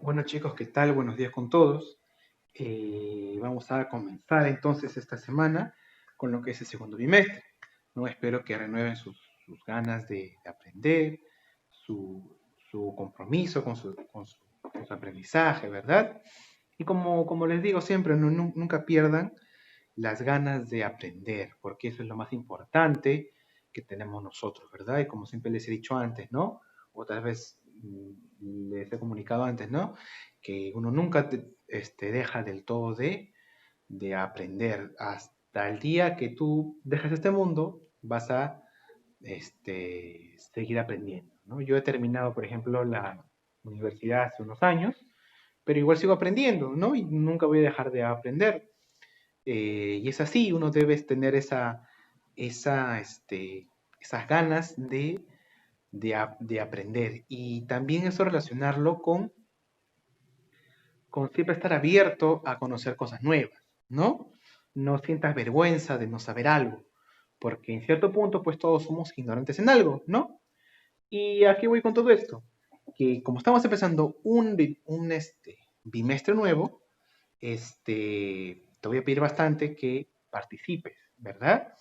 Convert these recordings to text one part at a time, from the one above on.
Bueno chicos, ¿qué tal? Buenos días con todos. Vamos a comenzar entonces esta semana con lo que es el segundo bimestre, ¿no? Espero que renueven sus ganas de aprender, su, su compromiso con su aprendizaje, ¿verdad? Y como les digo siempre, nunca pierdan las ganas de aprender, porque eso es lo más importante que tenemos nosotros, ¿verdad? Y como siempre les he dicho antes, ¿no? O tal vez les he comunicado antes, ¿no? Que uno nunca deja del todo de aprender. Hasta el día que tú dejes este mundo, vas a seguir aprendiendo, ¿no? Yo he terminado, por ejemplo, la universidad hace unos años, pero igual sigo aprendiendo, ¿no? Y nunca voy a dejar de aprender. Y es así, uno debe tener esa, esas ganas de aprender. Y también eso relacionarlo con siempre estar abierto a conocer cosas nuevas, ¿no? No sientas vergüenza de no saber algo, porque en cierto punto, pues todos somos ignorantes en algo, ¿no? Y aquí voy con todo esto, que como estamos empezando un bimestre nuevo, te voy a pedir bastante que participes, ¿verdad?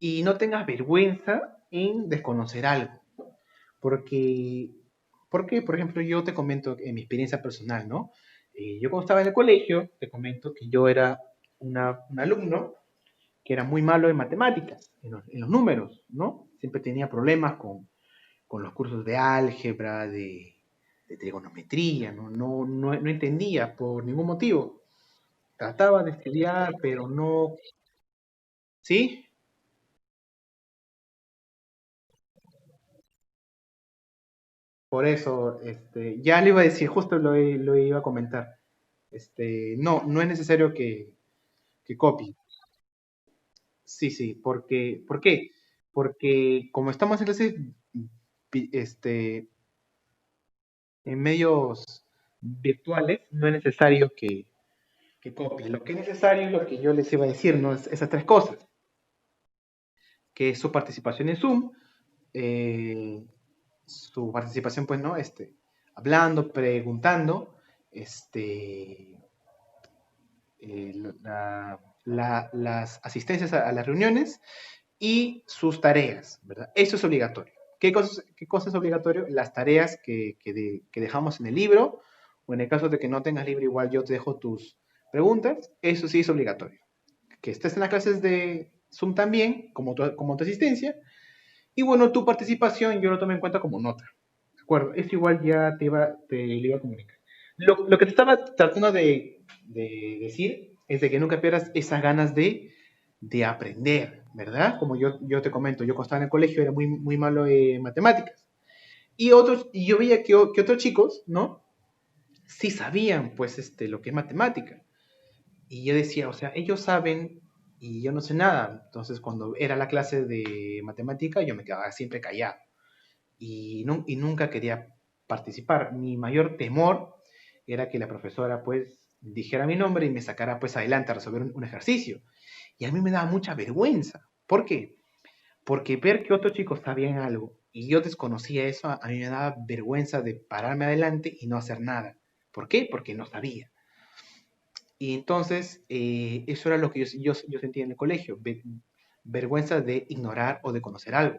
Y no tengas vergüenza en desconocer algo, porque, porque, por ejemplo, yo te comento en mi experiencia personal, ¿no? Yo cuando estaba en el colegio, te comento que yo era un alumno que era muy malo en matemáticas, en los números, ¿no? Siempre tenía problemas con los cursos de álgebra, de trigonometría, no entendía por ningún motivo. Trataba de estudiar, pero no, ¿sí? Por eso, ya le iba a decir, justo lo iba a comentar. No es necesario que copie. Sí, sí, ¿por qué? Porque como estamos en clases, en medios virtuales, no es necesario que copie. Lo que es necesario es lo que yo les iba a decir, ¿no? Esas tres cosas, que es su participación en Zoom, eh, su participación, pues, ¿no? Hablando, preguntando, este, eh, las asistencias a las reuniones y sus tareas, ¿verdad? Eso es obligatorio. ¿Qué cosa es obligatorio? Las tareas que dejamos en el libro, o en el caso de que no tengas libro, igual yo te dejo tus preguntas, eso sí es obligatorio. Que estés en las clases de Zoom también, como tu asistencia, y bueno, tu participación yo lo tomé en cuenta como nota. ¿De acuerdo? Eso igual ya te lo iba a comunicar. Lo que te estaba tratando de decir es de que nunca pierdas esas ganas de aprender, ¿verdad? Como yo te comento, yo cuando estaba en el colegio era muy malo en matemáticas. Y yo veía que otros chicos, ¿no? Sí sabían, pues, lo que es matemática. Y yo decía, o sea, ellos saben y yo no sé nada. Entonces, cuando era la clase de matemática, yo me quedaba siempre callado y nunca quería participar. Mi mayor temor era que la profesora pues dijera mi nombre y me sacara pues adelante a resolver un ejercicio. Y a mí me daba mucha vergüenza. ¿Por qué? Porque ver que otros chicos sabían algo y yo desconocía eso, a mí me daba vergüenza de pararme adelante y no hacer nada. ¿Por qué? Porque no sabía. Y entonces eso era lo que yo sentía en el colegio, vergüenza de ignorar o de conocer algo.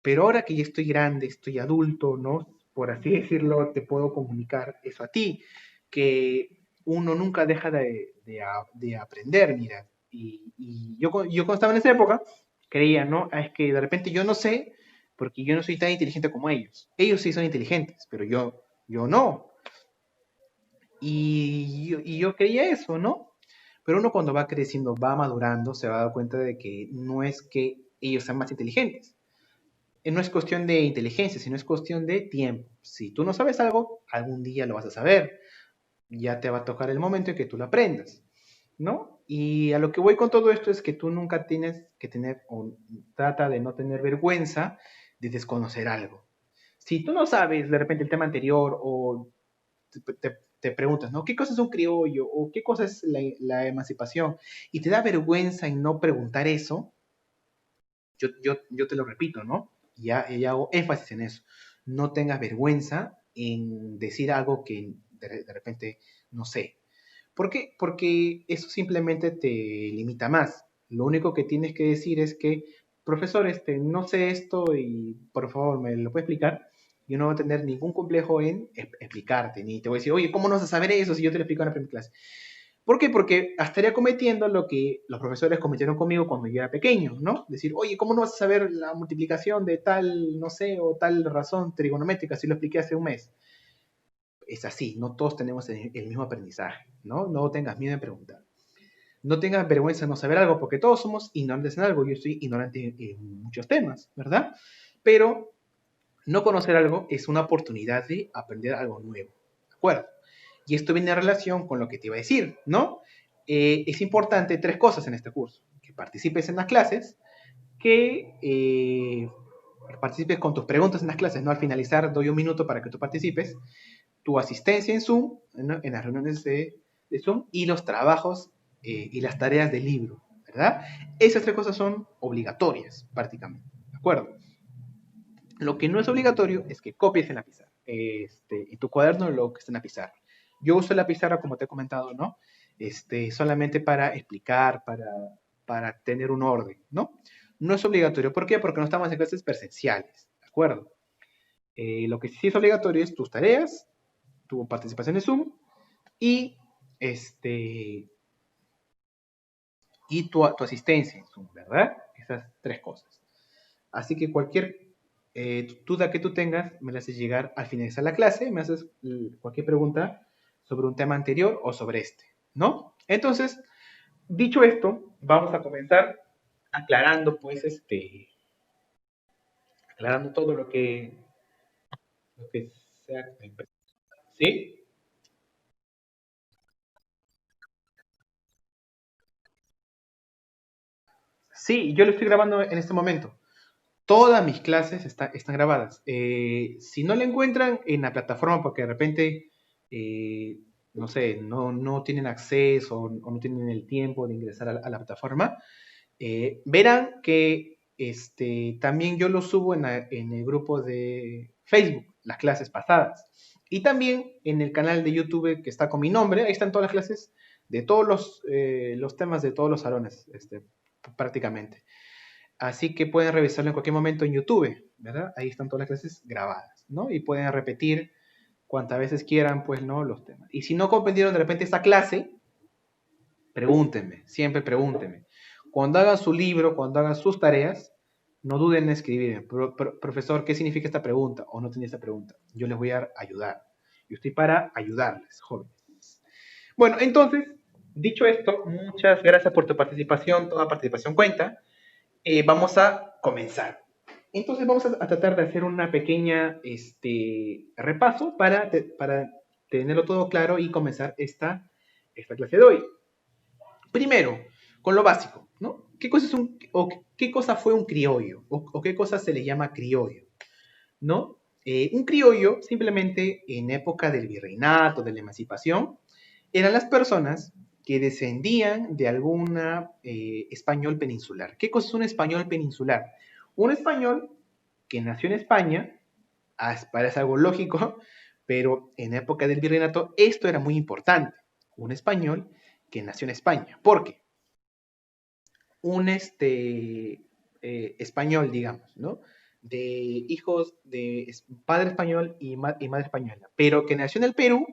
Pero ahora que ya estoy grande, estoy adulto, ¿no? Por así decirlo, te puedo comunicar eso a ti, que uno nunca deja de aprender, mira. Y yo cuando estaba en esa época, creía, ¿no? Es que de repente yo no sé, porque yo no soy tan inteligente como ellos. Ellos sí son inteligentes, pero yo no. Y yo creía eso, ¿no? Pero uno cuando va creciendo, va madurando, se va a dar cuenta de que no es que ellos sean más inteligentes, no es cuestión de inteligencia, sino es cuestión de tiempo. Si tú no sabes algo, algún día lo vas a saber. Ya te va a tocar el momento en que tú lo aprendas, ¿no? Y a lo que voy con todo esto es que tú nunca tienes que tener, o trata de no tener vergüenza de desconocer algo. Si tú no sabes de repente el tema anterior o te preguntas, ¿no? ¿Qué cosa es un criollo? ¿O qué cosa es la emancipación? Y te da vergüenza en no preguntar eso, yo te lo repito, ¿no? Ya hago énfasis en eso. No tengas vergüenza en decir algo que de repente no sé. ¿Por qué? Porque eso simplemente te limita más. Lo único que tienes que decir es que, profesor, no sé esto y por favor me lo puede explicar. Yo no voy a tener ningún complejo en explicarte, ni te voy a decir, oye, ¿cómo no vas a saber eso si yo te lo explico en la primera clase? ¿Por qué? Porque estaría cometiendo lo que los profesores cometieron conmigo cuando yo era pequeño, ¿no? Decir, oye, ¿cómo no vas a saber la multiplicación de tal, no sé, o tal razón trigonométrica si lo expliqué hace un mes? Es así, no todos tenemos el mismo aprendizaje, ¿no? No tengas miedo de preguntar. No tengas vergüenza de no saber algo, porque todos somos ignorantes en algo. Yo soy ignorante en muchos temas, ¿verdad? Pero no conocer algo es una oportunidad de aprender algo nuevo, ¿de acuerdo? Y esto viene en relación con lo que te iba a decir, ¿no? Es importante tres cosas en este curso. Que participes en las clases, que participes con tus preguntas en las clases, ¿no? Al finalizar doy un minuto para que tú participes, tu asistencia en Zoom, ¿no? En las reuniones de Zoom y los trabajos y las tareas del libro, ¿verdad? Esas tres cosas son obligatorias, prácticamente, ¿de acuerdo? Lo que no es obligatorio es que copies en la pizarra, en tu cuaderno lo que está en la pizarra. Yo uso la pizarra, como te he comentado, ¿no? Solamente para explicar, para tener un orden, ¿no? No es obligatorio. ¿Por qué? Porque no estamos en clases presenciales, ¿de acuerdo? Lo que sí es obligatorio es tus tareas, tu participación en Zoom y, este, y tu asistencia en Zoom, ¿verdad? Esas tres cosas. Así que cualquier duda que tú tengas, me la haces llegar al finalizar la clase, me haces cualquier pregunta sobre un tema anterior o sobre este, ¿no? Entonces, dicho esto, vamos a comenzar aclarando, pues, aclarando todo lo que sea. ¿Sí? Sí, yo lo estoy grabando en este momento. Todas mis clases están grabadas. Si no la encuentran en la plataforma porque de repente, eh, no sé, no tienen acceso o no tienen el tiempo de ingresar a la plataforma, verán que también yo lo subo en el grupo de Facebook, las clases pasadas. Y también en el canal de YouTube que está con mi nombre, ahí están todas las clases de todos los temas de todos los salones, prácticamente. Así que pueden revisarlo en cualquier momento en YouTube, ¿verdad? Ahí están todas las clases grabadas, ¿no? Y pueden repetir cuantas veces quieran, pues, ¿no? Los temas. Y si no comprendieron de repente esta clase, pregúntenme, siempre pregúntenme. Cuando hagan su libro, cuando hagan sus tareas, no duden en escribirme. Profesor, ¿qué significa esta pregunta? O no tenía esta pregunta. Yo les voy a ayudar. Yo estoy para ayudarles, jóvenes. Bueno, entonces, dicho esto, muchas gracias por tu participación. Toda participación cuenta. Vamos a comenzar. Entonces vamos a tratar de hacer una pequeña repaso para tenerlo todo claro y comenzar esta clase de hoy. Primero, con lo básico, ¿no? ¿Qué cosa fue un criollo? ¿O qué cosa se le llama criollo? ¿No? Un criollo, simplemente en época del virreinato, de la emancipación, eran las personas que descendían de alguna español peninsular. ¿Qué cosa es un español peninsular? Un español que nació en España, parece algo lógico, pero en época del virreinato esto era muy importante. Un español que nació en España. ¿Por qué? Un español, digamos, ¿no? De hijos de padre español y madre española, pero que nació en el Perú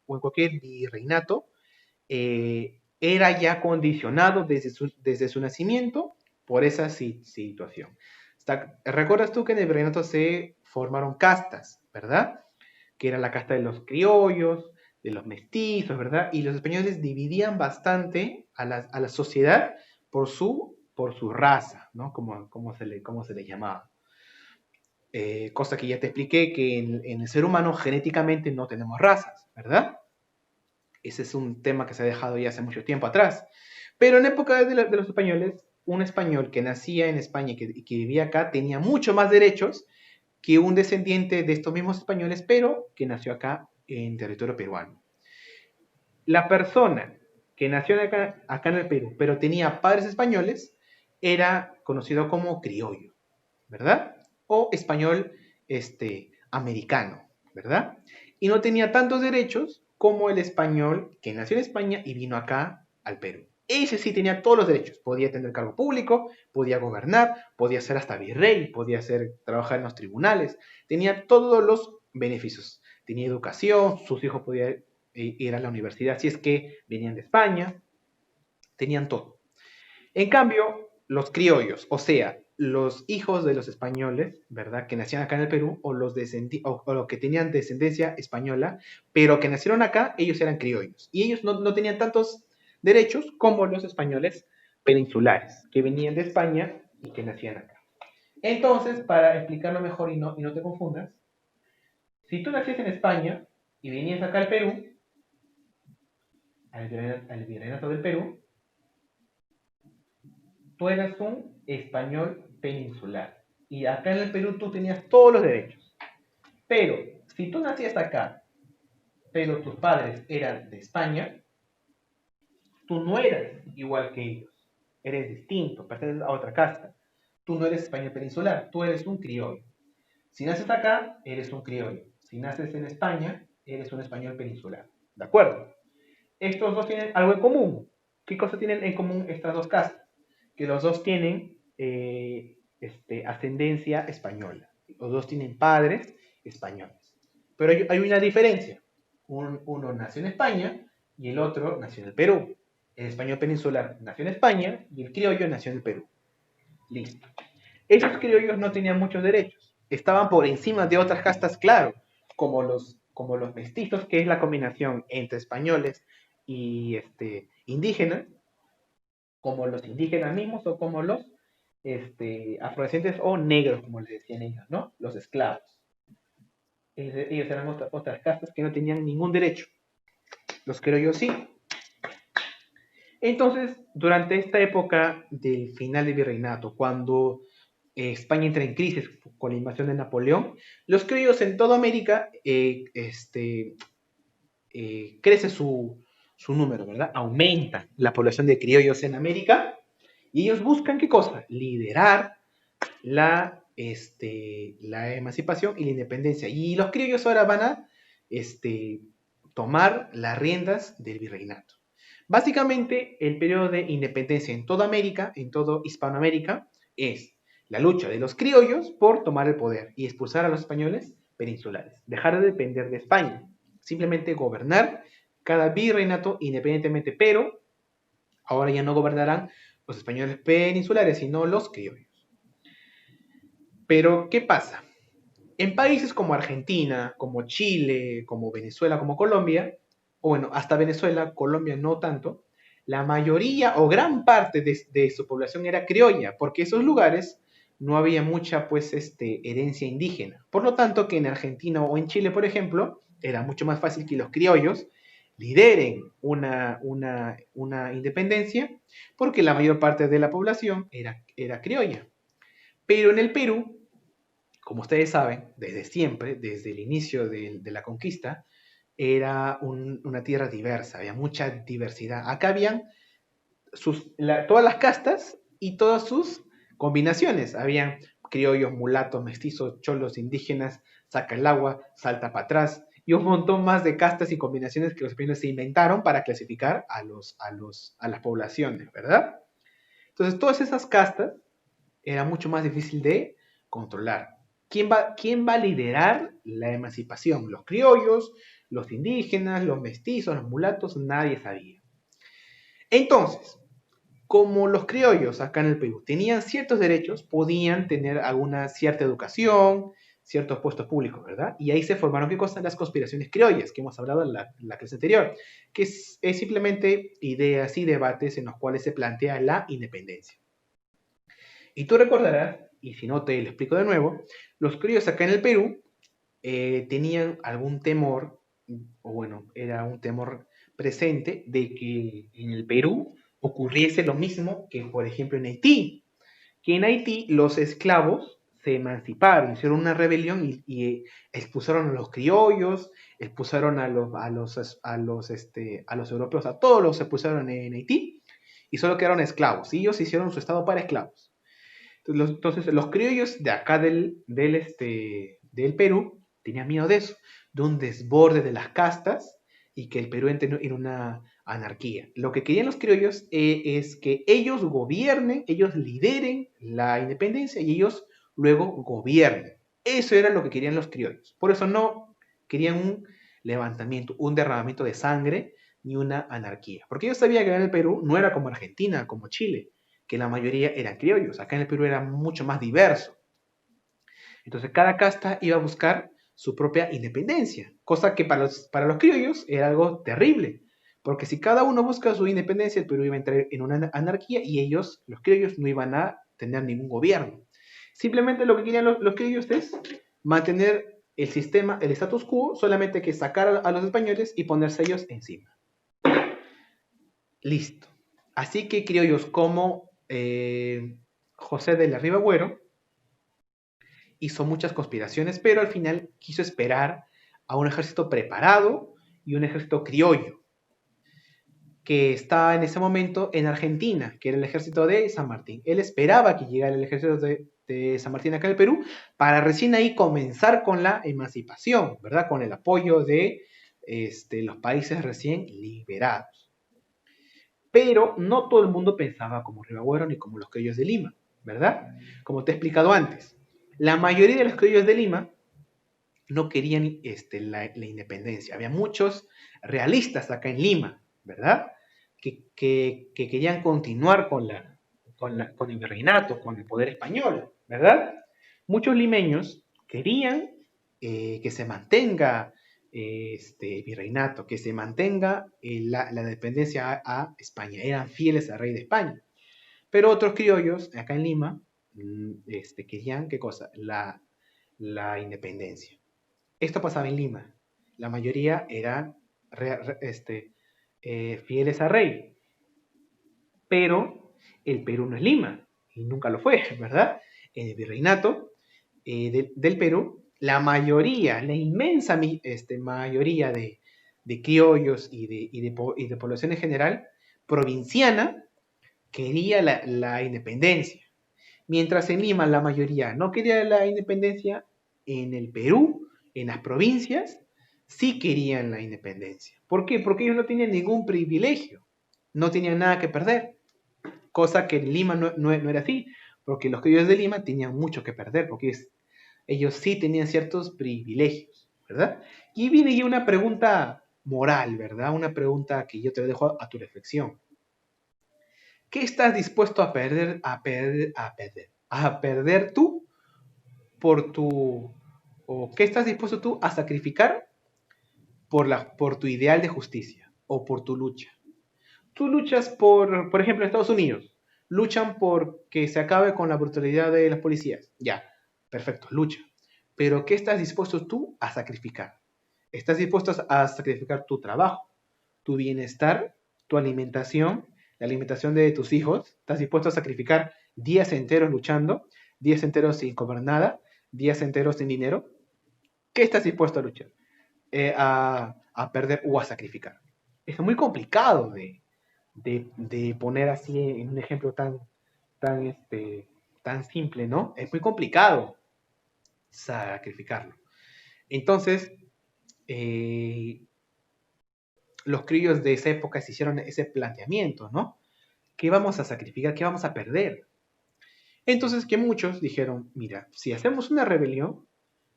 o en cualquier virreinato, era ya condicionado desde su nacimiento por esa situación. ¿Recuerdas tú que en el virreinato se formaron castas, verdad? Que era la casta de los criollos, de los mestizos, ¿verdad? Y los españoles dividían bastante a la sociedad por su raza, ¿no? Como se le llamaba. Cosa que ya te expliqué que en el ser humano genéticamente no tenemos razas, ¿verdad? Ese es un tema que se ha dejado ya hace mucho tiempo atrás. Pero en época de los españoles, un español que nacía en España y que vivía acá tenía mucho más derechos que un descendiente de estos mismos españoles, pero que nació acá en territorio peruano. La persona que nació acá en el Perú, pero tenía padres españoles, era conocido como criollo, ¿verdad? O español americano. ¿verdad? Y no tenía tantos derechos como el español que nació en España y vino acá al Perú. Ese sí tenía todos los derechos. Podía tener cargo público, podía gobernar, podía ser hasta virrey, podía trabajar en los tribunales. Tenía todos los beneficios. Tenía educación, sus hijos podían ir a la universidad si es que venían de España. Tenían todo. En cambio, los criollos, o sea, los hijos de los españoles, ¿verdad? Que nacían acá en el Perú, o los que tenían descendencia española, pero que nacieron acá, ellos eran criollos. Y ellos no tenían tantos derechos como los españoles peninsulares, que venían de España y que nacían acá. Entonces, para explicarlo mejor y no te confundas, si tú nacías en España y venías acá al Perú, al virreinato del Perú, tú eras un español peninsular. Y acá en el Perú tú tenías todos los derechos. Pero si tú nacías acá, pero tus padres eran de España, tú no eras igual que ellos. Eres distinto, perteneces a otra casta. Tú no eres español peninsular, tú eres un criollo. Si naces acá, eres un criollo. Si naces en España, eres un español peninsular. ¿De acuerdo? Estos dos tienen algo en común. ¿Qué cosa tienen en común estas dos castas? Que los dos tienen ascendencia española. Los dos tienen padres españoles. Pero hay una diferencia. Uno nació en España y el otro nació en el Perú. El español peninsular nació en España y el criollo nació en el Perú. Listo. Esos criollos no tenían muchos derechos. Estaban por encima de otras castas, claro, como los mestizos, que es la combinación entre españoles y indígenas, como los indígenas mismos o como los afrodescendientes o negros, como les decían ellos, ¿no? Los esclavos. Ellos eran otras castas que no tenían ningún derecho. Los criollos sí. Entonces, durante esta época del final del virreinato, cuando España entra en crisis con la invasión de Napoleón, los criollos en toda América crece su número, ¿verdad? Aumenta la población de criollos en América y ellos buscan ¿qué cosa? Liderar la emancipación y la independencia. Y los criollos ahora van a tomar las riendas del virreinato. Básicamente, el periodo de independencia en toda América, en toda Hispanoamérica, es la lucha de los criollos por tomar el poder y expulsar a los españoles peninsulares, dejar de depender de España, simplemente gobernar cada virreinato independientemente, pero ahora ya no gobernarán los españoles peninsulares, sino los criollos. Pero, ¿qué pasa? En países como Argentina, como Chile, como Venezuela, como Colombia, o bueno, hasta Venezuela, Colombia no tanto, la mayoría o gran parte de su población era criolla, porque esos lugares no había mucha pues herencia indígena. Por lo tanto, que en Argentina o en Chile, por ejemplo, era mucho más fácil que los criollos lideren una independencia, porque la mayor parte de la población era criolla. Pero en el Perú, como ustedes saben, desde siempre, desde el inicio de la conquista, era una tierra diversa, había mucha diversidad. Acá habían todas las castas y todas sus combinaciones. Habían criollos, mulatos, mestizos, cholos, indígenas, saca el agua, salta para atrás, y un montón más de castas y combinaciones que los españoles se inventaron para clasificar a las poblaciones, ¿verdad? Entonces, todas esas castas era mucho más difícil de controlar. ¿Quién va a liderar la emancipación? Los criollos, los indígenas, los mestizos, los mulatos, nadie sabía. Entonces, como los criollos acá en el Perú tenían ciertos derechos, podían tener alguna cierta educación, ciertos puestos públicos, ¿verdad? Y ahí se formaron, ¿qué cosa? Las conspiraciones criollas, que hemos hablado en la clase anterior, que es simplemente ideas y debates en los cuales se plantea la independencia. Y tú recordarás, y si no te lo explico de nuevo, los criollos acá en el Perú tenían algún temor, o bueno, era un temor presente de que en el Perú ocurriese lo mismo que, por ejemplo, en Haití, que en Haití los esclavos se emanciparon, hicieron una rebelión y expulsaron a los criollos, expulsaron a los europeos, a todos los expulsaron en Haití y solo quedaron esclavos. Y ellos hicieron su estado para esclavos. Entonces, los criollos de acá del Perú Tenían miedo de eso, de un desborde de las castas y que el Perú entre en una anarquía. Lo que querían los criollos es que ellos gobiernen, ellos lideren la independencia y ellos luego gobiernen. Eso era lo que querían los criollos. Por eso no querían un levantamiento, un derramamiento de sangre ni una anarquía. Porque ellos sabían que en el Perú no era como Argentina, como Chile, que la mayoría eran criollos. Acá en el Perú era mucho más diverso. Entonces cada casta iba a buscar su propia independencia, cosa que para los criollos era algo terrible, porque si cada uno busca su independencia, el Perú iba a entrar en una anarquía y ellos, los criollos, no iban a tener ningún gobierno. Simplemente lo que querían los criollos es mantener el sistema, el status quo, solamente que sacar a los españoles y ponerse ellos encima. Listo. Así que criollos como José de la Ribagüero hizo muchas conspiraciones, pero al final quiso esperar a un ejército preparado y un ejército criollo, que estaba en ese momento en Argentina, que era el ejército de San Martín. Él esperaba que llegara el ejército de San Martín acá en el Perú, para recién ahí comenzar con la emancipación, ¿verdad? Con el apoyo de los países recién liberados. Pero no todo el mundo pensaba como Ribagüero ni como los criollos de Lima, ¿verdad? Como te he explicado antes. La mayoría de los criollos de Lima no querían la independencia. Había muchos realistas acá en Lima, ¿verdad? Que querían continuar con el virreinato, con el poder español, ¿verdad? Muchos limeños querían que se mantenga virreinato, que se mantenga la dependencia a España. Eran fieles al rey de España. Pero otros criollos acá en Lima querían, ¿qué cosa? La independencia. Esto pasaba en Lima. La mayoría eran fieles al rey. Pero el Perú no es Lima. Y nunca lo fue, ¿verdad? En el virreinato del Perú, la mayoría, la inmensa mayoría de criollos y de población en general, provinciana, quería la independencia. Mientras en Lima la mayoría no quería la independencia, en el Perú, en las provincias, sí querían la independencia. ¿Por qué? Porque ellos no tenían ningún privilegio, no tenían nada que perder, cosa que en Lima no era así, porque los criollos de Lima tenían mucho que perder, porque ellos sí tenían ciertos privilegios, ¿verdad? Y viene ya una pregunta moral, ¿verdad? Una pregunta que yo te dejo a tu reflexión. ¿Qué estás dispuesto a perder tú por tu, o qué estás dispuesto tú a sacrificar por tu ideal de justicia o por tu lucha? Tú luchas por ejemplo, en Estados Unidos, luchan por que se acabe con la brutalidad de las policías. Ya, perfecto, lucha. Pero ¿qué estás dispuesto tú a sacrificar? ¿Estás dispuesto a sacrificar tu trabajo, tu bienestar, tu alimentación, la alimentación de tus hijos? ¿Estás dispuesto a sacrificar días enteros luchando, días enteros sin comer nada, días enteros sin dinero? ¿Qué estás dispuesto a luchar? A perder o a sacrificar. Es muy complicado de poner así en un ejemplo tan, tan simple, ¿no? Es muy complicado sacrificarlo. Entonces, los criollos de esa época se hicieron ese planteamiento, ¿no? ¿Qué vamos a sacrificar? ¿Qué vamos a perder? Entonces, que muchos dijeron, mira, si hacemos una rebelión,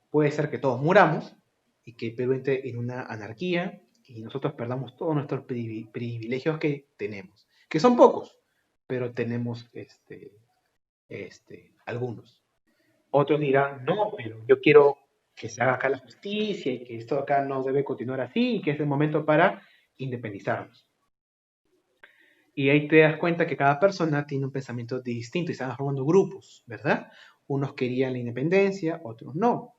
puede ser que todos muramos y que el Perú entre en una anarquía y nosotros perdamos todos nuestros privilegios que tenemos, que son pocos, pero tenemos algunos. Otros dirán, no, pero yo quiero que se haga acá la justicia y que esto acá no debe continuar así y que es el momento para independizarnos. Y ahí te das cuenta que cada persona tiene un pensamiento distinto y se van formando grupos, ¿verdad? Unos querían la independencia, otros no.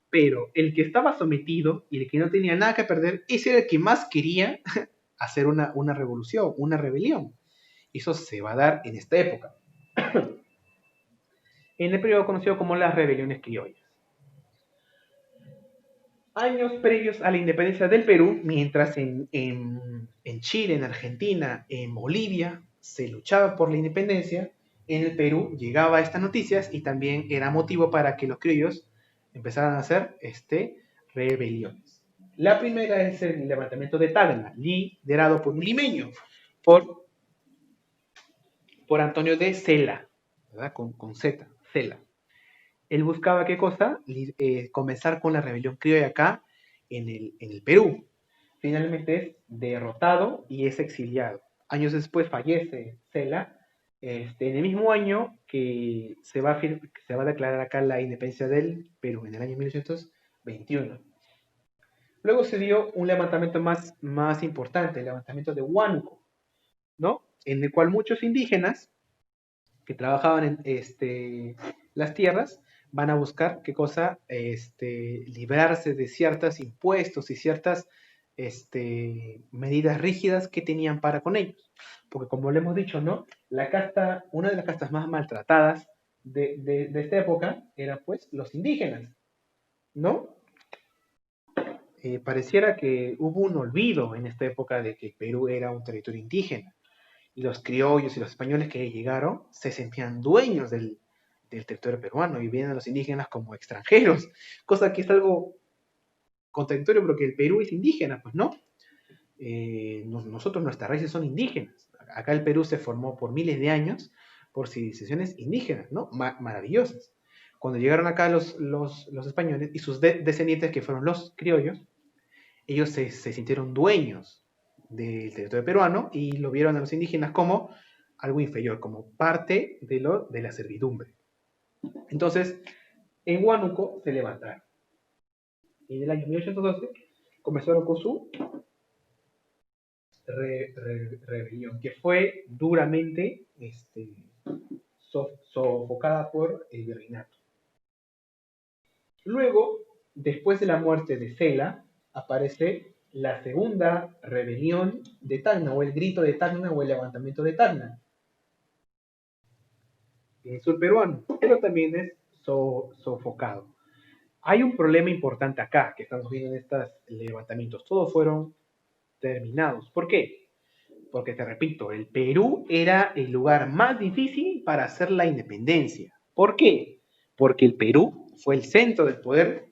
Pero el que estaba sometido y el que no tenía nada que perder, ese era el que más quería hacer una revolución, una rebelión. Eso se va a dar en esta época, en el periodo conocido como las rebeliones criollas. Años previos a la independencia del Perú, mientras en Chile, en Argentina, en Bolivia, se luchaba por la independencia, en el Perú llegaba estas noticias y también era motivo para que los criollos empezaron a hacer rebeliones. La primera es el levantamiento de Tacna, liderado por un limeño, por, por Antonio de Cela, ¿verdad? Con Z, Cela. Él buscaba qué cosa? Comenzar con la rebelión criolla acá en el Perú. Finalmente es derrotado y es exiliado. Años después fallece Cela, en el mismo año que se va a declarar acá la independencia del Perú, en el año 1821. Luego se dio un levantamiento más importante, el levantamiento de Huánuco, ¿no? En el cual muchos indígenas que trabajaban en las tierras van a buscar qué cosa, librarse de ciertos impuestos y ciertas medidas rígidas que tenían para con ellos. Porque como le hemos dicho, ¿no? Una de las castas más maltratadas de esta época era pues los indígenas, ¿no? Pareciera que hubo un olvido en esta época de que Perú era un territorio indígena y los criollos y los españoles que llegaron se sentían dueños del territorio peruano y veían a los indígenas como extranjeros, cosa que es algo contradictorio porque el Perú es indígena, pues no. Nosotros, nuestras raíces son indígenas. Acá el Perú se formó por miles de años por civilizaciones indígenas, ¿no? Maravillosas. Cuando llegaron acá los españoles y sus descendientes, que fueron los criollos, ellos se sintieron dueños del territorio peruano y lo vieron a los indígenas como algo inferior, como parte de la servidumbre. Entonces, en Huánuco se levantaron. Y en el año 1812 comenzaron con su rebelión, que fue duramente sofocada por el virreinato. Luego, después de la muerte de Cela, aparece la segunda rebelión de Tacna, o el grito de Tacna, o el levantamiento de Tacna, en el sur peruano, pero también es sofocado. Hay un problema importante acá, que estamos viendo en estos levantamientos. Todos fueron terminados. ¿Por qué? Porque, te repito, el Perú era el lugar más difícil para hacer la independencia. ¿Por qué? Porque el Perú fue el centro del poder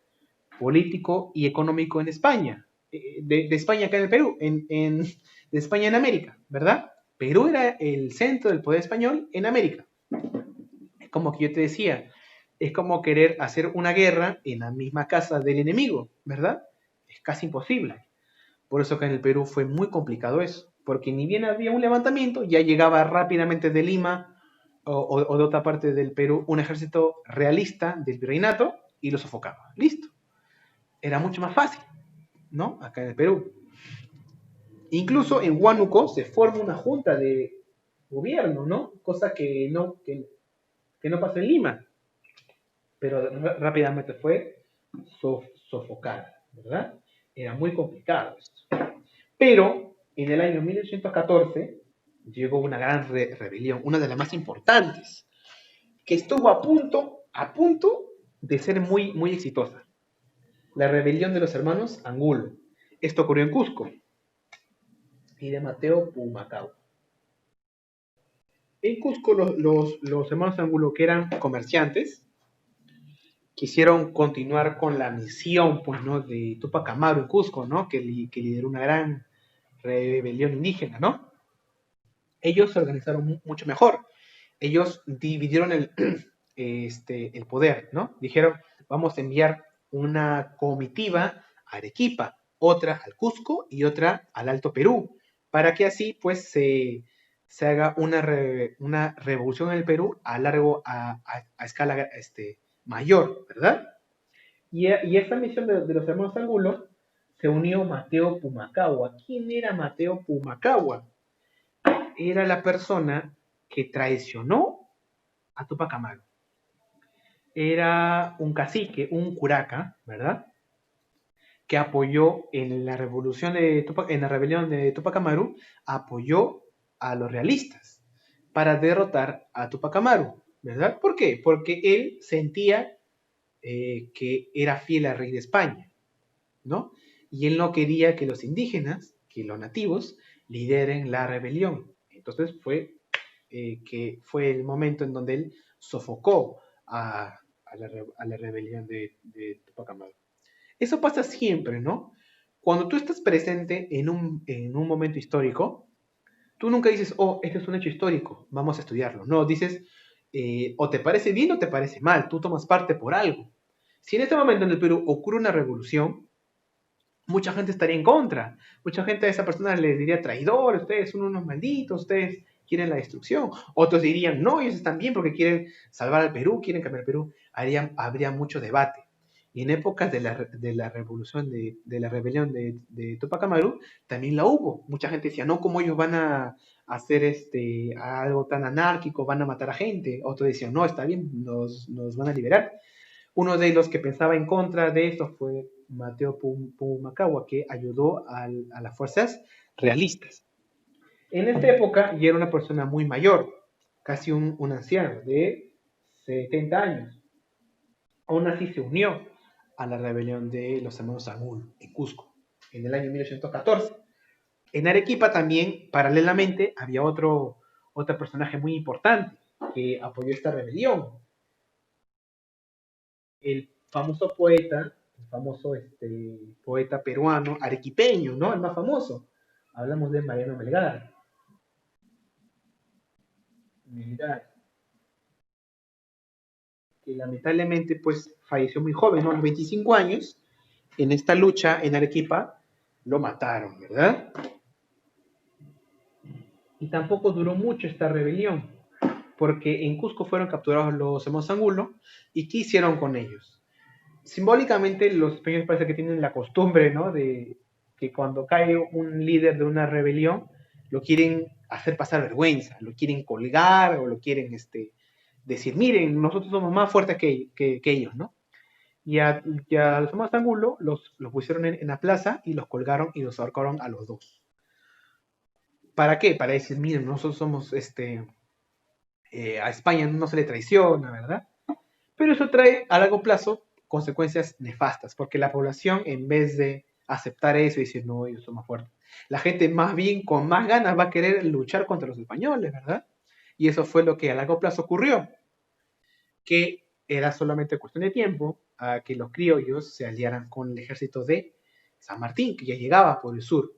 político y económico en España. De España acá en el Perú, de España en América, ¿verdad? Perú era el centro del poder español en América. Es como que yo te decía, es como querer hacer una guerra en la misma casa del enemigo, ¿verdad? Es casi imposible. Por eso que en el Perú fue muy complicado eso, porque ni bien había un levantamiento, ya llegaba rápidamente de Lima o de otra parte del Perú un ejército realista del virreinato y lo sofocaba. Listo. Era mucho más fácil, ¿no? Acá en el Perú. Incluso en Huánuco se forma una junta de gobierno, ¿no? Cosa que no pasa en Lima, pero rápidamente fue sofocada, ¿verdad? Era muy complicado esto. Pero en el año 1814 llegó una gran rebelión, una de las más importantes, que estuvo a punto de ser muy, muy exitosa. La rebelión de los hermanos Angulo. Esto ocurrió en Cusco y de Mateo Pumacao. En Cusco los hermanos Angulo, que eran comerciantes, quisieron continuar con la misión, pues, ¿no? De Tupac Amaru en Cusco, ¿no? Que lideró una gran rebelión indígena, ¿no? Ellos se organizaron mucho mejor. Ellos dividieron el poder, ¿no? Dijeron, vamos a enviar una comitiva a Arequipa, otra al Cusco y otra al Alto Perú, para que así, pues, se haga una revolución en el Perú a escala mayor, ¿verdad? Y esta misión de los hermanos Angulo se unió Mateo Pumacahua. ¿Quién era Mateo Pumacahua? Era la persona que traicionó a Tupac Amaru. Era un cacique, un curaca, ¿verdad? Que apoyó en la revolución en la rebelión de Tupac Amaru, apoyó a los realistas para derrotar a Tupac Amaru, ¿verdad? ¿Por qué? Porque él sentía que era fiel al rey de España, ¿no? Y él no quería que los indígenas, que los nativos, lideren la rebelión. Entonces fue el momento en donde él sofocó a la rebelión de Tupac Amaru. Eso pasa siempre, ¿no? Cuando tú estás presente en un momento histórico, tú nunca dices, oh, este es un hecho histórico, vamos a estudiarlo. No, dices, o te parece bien o te parece mal, tú tomas parte por algo. Si en este momento en el Perú ocurre una revolución, mucha gente estaría en contra. Mucha gente a esa persona les diría traidor, ustedes son unos malditos, ustedes quieren la destrucción. Otros dirían, no, ellos están bien porque quieren salvar al Perú, quieren cambiar el Perú. Habría mucho debate. Y en épocas de la revolución, de la rebelión de Tupac Amaru, también la hubo. Mucha gente decía, no, ¿cómo ellos van a hacer algo tan anárquico, van a matar a gente? Otros decían, no, está bien, nos van a liberar. Uno de los que pensaba en contra de esto fue Mateo Pumacagua, que ayudó a las fuerzas realistas. En esta época ya era una persona muy mayor, casi un anciano de 70 años. Aún así se unió a la rebelión de los hermanos Sagún en Cusco, en el año 1814. En Arequipa también, paralelamente, había otro personaje muy importante que apoyó esta rebelión, el famoso poeta, el famoso poeta peruano, arequipeño, ¿no? El más famoso. Hablamos de Mariano Melgar. Melgar, que lamentablemente pues falleció muy joven, ¿no? A los 25 años, en esta lucha en Arequipa, lo mataron, ¿verdad? Y tampoco duró mucho esta rebelión, porque en Cusco fueron capturados los Angulo, y ¿qué hicieron con ellos? Simbólicamente los españoles parece que tienen la costumbre, ¿no? De que cuando cae un líder de una rebelión, lo quieren hacer pasar vergüenza, lo quieren colgar o lo quieren decir, miren, nosotros somos más fuertes que ellos, ¿no? Y a los Tomás Angulo los pusieron en la plaza y los colgaron y los ahorcaron a los dos. ¿Para qué? Para decir, miren, nosotros somos, a España no se le traiciona, ¿verdad? Pero eso trae a largo plazo consecuencias nefastas, porque la población, en vez de aceptar eso y decir, no, ellos son más fuertes, la gente más bien con más ganas va a querer luchar contra los españoles, ¿verdad? Y eso fue lo que a largo plazo ocurrió, que era solamente cuestión de tiempo a que los criollos se aliaran con el ejército de San Martín, que ya llegaba por el sur,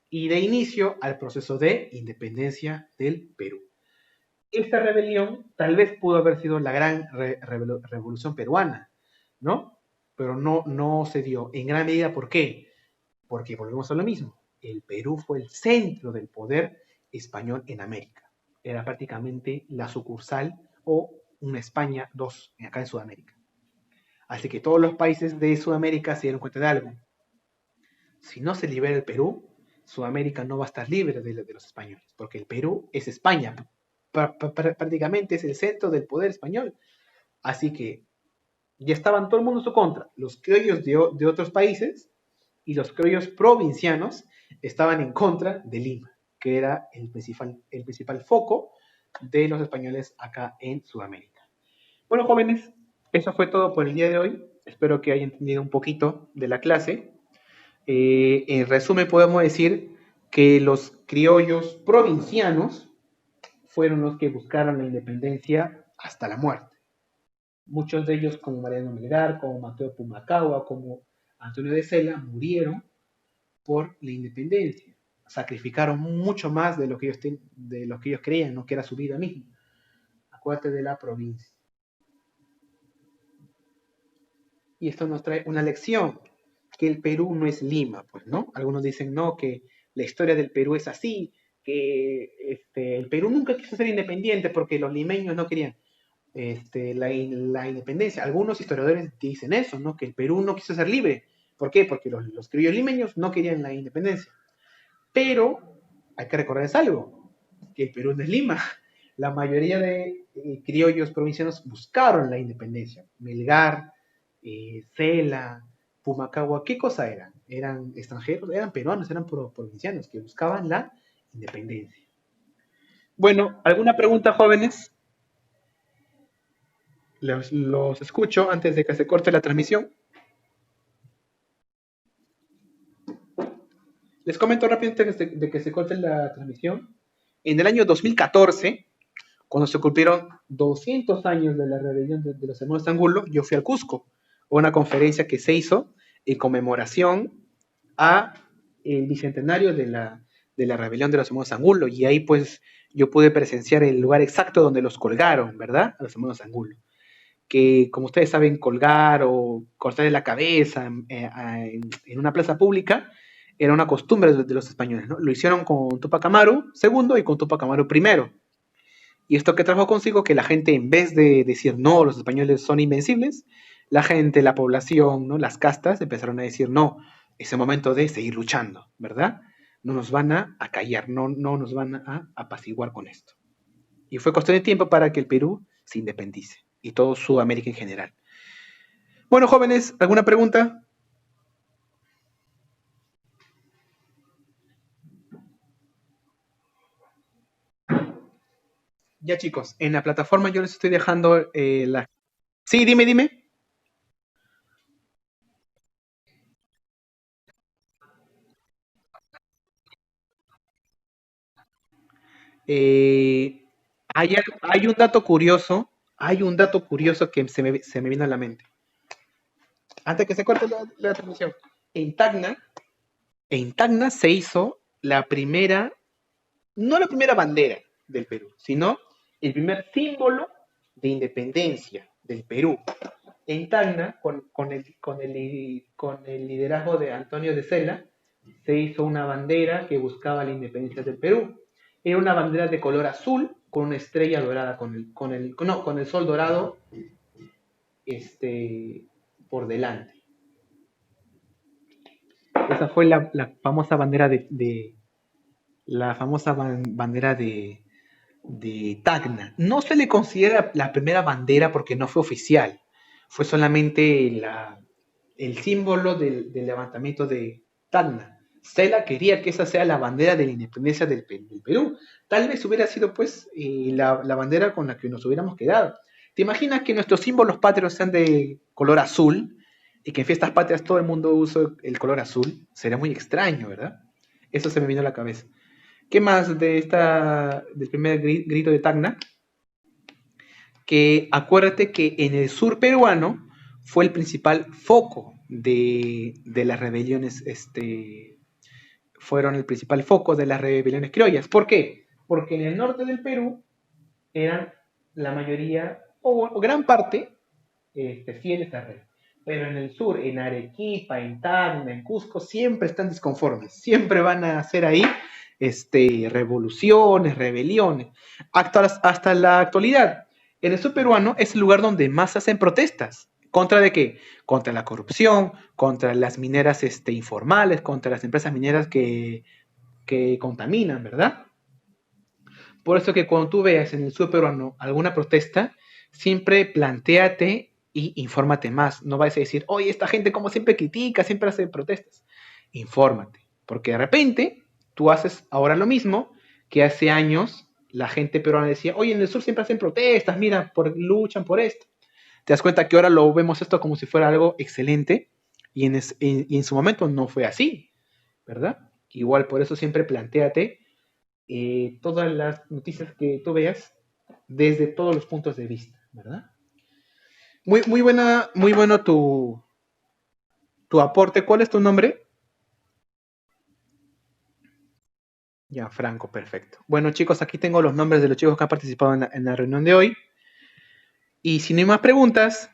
y de inicio al proceso de independencia del Perú. Esta rebelión tal vez pudo haber sido la gran revolución peruana, ¿no? Pero no se dio. En gran medida, ¿por qué? Porque volvemos a lo mismo. El Perú fue el centro del poder español en América. Era prácticamente la sucursal o una España 2 acá en Sudamérica. Así que todos los países de Sudamérica se dieron cuenta de algo. Si no se libera el Perú, Sudamérica no va a estar libre de los españoles, porque el Perú es España, prácticamente es el centro del poder español. Así que ya estaban todo el mundo en su contra. Los criollos de otros países y los criollos provincianos estaban en contra de Lima, que era el principal foco de los españoles acá en Sudamérica. Bueno, jóvenes, eso fue todo por el día de hoy. Espero que hayan entendido un poquito de la clase. En resumen, podemos decir que los criollos provincianos fueron los que buscaron la independencia hasta la muerte. Muchos de ellos, como Mariano Melgar, como Mateo Pumacagua, como Antonio de Sela, murieron por la independencia. Sacrificaron mucho más de lo que ellos creían, ¿no? Que era su vida misma. Acuérdate de la provincia. Y esto nos trae una lección, que el Perú no es Lima, pues, ¿no? Algunos dicen, no, que la historia del Perú es así, que el Perú nunca quiso ser independiente porque los limeños no querían la independencia. Algunos historiadores dicen eso, ¿no? Que el Perú no quiso ser libre. ¿Por qué? Porque los criollos limeños no querían la independencia. Pero hay que recordarles algo, que el Perú no es Lima. La mayoría de criollos provincianos buscaron la independencia. Melgar, Cela, Pumacagua, ¿qué cosa eran? ¿Eran extranjeros? Eran peruanos, eran provincianos que buscaban la independencia. Bueno, ¿alguna pregunta, jóvenes? Los escucho antes de que se corte la transmisión. Les comento rápidamente de que se corte la transmisión. En el año 2014 Cuando se cumplieron 200 años de la rebelión de los hermanos Angulo, yo fui al Cusco, a una conferencia que se hizo en conmemoración a el bicentenario de la rebelión de los hermanos Angulo, y ahí pues yo pude presenciar el lugar exacto donde los colgaron, ¿verdad? A los hermanos Angulo. Que, como ustedes saben, colgar o cortarle la cabeza en una plaza pública era una costumbre de los españoles, ¿no? Lo hicieron con Tupac Amaru II y con Tupac Amaru I. Y esto que trajo consigo que la gente, en vez de decir no, los españoles son invencibles, la gente, la población, ¿no? Las castas empezaron a decir no, es el momento de seguir luchando, ¿verdad? No nos van a callar, no nos van a apaciguar con esto. Y fue cuestión de tiempo para que el Perú se independice y todo Sudamérica en general. Bueno, jóvenes, ¿alguna pregunta? Ya, chicos, en la plataforma yo les estoy dejando la... Sí, dime. Eh, hay un dato curioso, que se me vino a la mente. Antes que se corte la transmisión. En Tacna, en Tacna se hizo la primera, no la primera bandera del Perú, sino el primer símbolo de independencia del Perú. En Tacna, con el liderazgo de Antonio de Sela, se hizo una bandera que buscaba la independencia del Perú. Era una bandera de color azul con una estrella dorada, con el sol dorado por delante. Esa fue la famosa bandera bandera de Tacna. No se le considera la primera bandera porque no fue oficial. Fue solamente el símbolo del levantamiento de Tacna. Stella quería que esa sea la bandera de la independencia del Perú. Tal vez hubiera sido pues la bandera con la que nos hubiéramos quedado. ¿Te imaginas que nuestros símbolos patrios sean de color azul y que en fiestas patrias todo el mundo use el color azul? Sería muy extraño, ¿verdad? Eso se me vino a la cabeza. ¿Qué más del primer grito de Tacna? Que acuérdate que en el sur peruano fue el principal foco de las rebeliones, fueron el principal foco de las rebeliones criollas. ¿Por qué? Porque en el norte del Perú eran la mayoría o gran parte fieles a rey. Pero en el sur, en Arequipa, en Tacna, en Cusco, siempre están disconformes. Siempre van a hacer ahí revoluciones, rebeliones. Hasta la actualidad, en el sur peruano es el lugar donde más se hacen protestas. ¿Contra de qué? Contra la corrupción, contra las mineras informales, contra las empresas mineras que contaminan, ¿verdad? Por eso que cuando tú veas en el sur peruano alguna protesta, siempre plantéate y infórmate más. No vayas a decir, oye, esta gente como siempre critica, siempre hace protestas. Infórmate, porque de repente tú haces ahora lo mismo que hace años la gente peruana decía, oye, en el sur siempre hacen protestas, mira, luchan por esto. Te das cuenta que ahora lo vemos esto como si fuera algo excelente y en su momento no fue así, ¿verdad? Igual por eso siempre plantéate todas las noticias que tú veas desde todos los puntos de vista, ¿verdad? Muy bueno tu aporte. ¿Cuál es tu nombre? Ya, Franco, perfecto. Bueno, chicos, aquí tengo los nombres de los chicos que han participado en la reunión de hoy. Y si no hay más preguntas,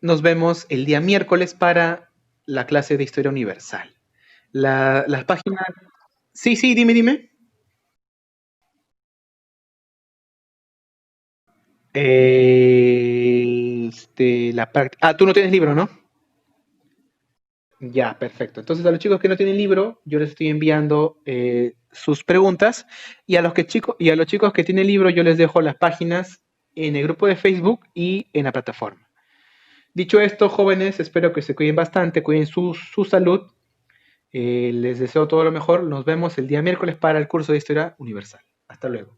nos vemos el día miércoles para la clase de Historia Universal. Las páginas... Sí, dime. Tú no tienes libro, ¿no? Ya, perfecto. Entonces a los chicos que no tienen libro, yo les estoy enviando sus preguntas y a los chicos que tienen libro, yo les dejo las páginas en el grupo de Facebook y en la plataforma. Dicho esto, jóvenes, espero que se cuiden bastante, cuiden su salud. Les deseo todo lo mejor. Nos vemos el día miércoles para el curso de Historia Universal. Hasta luego.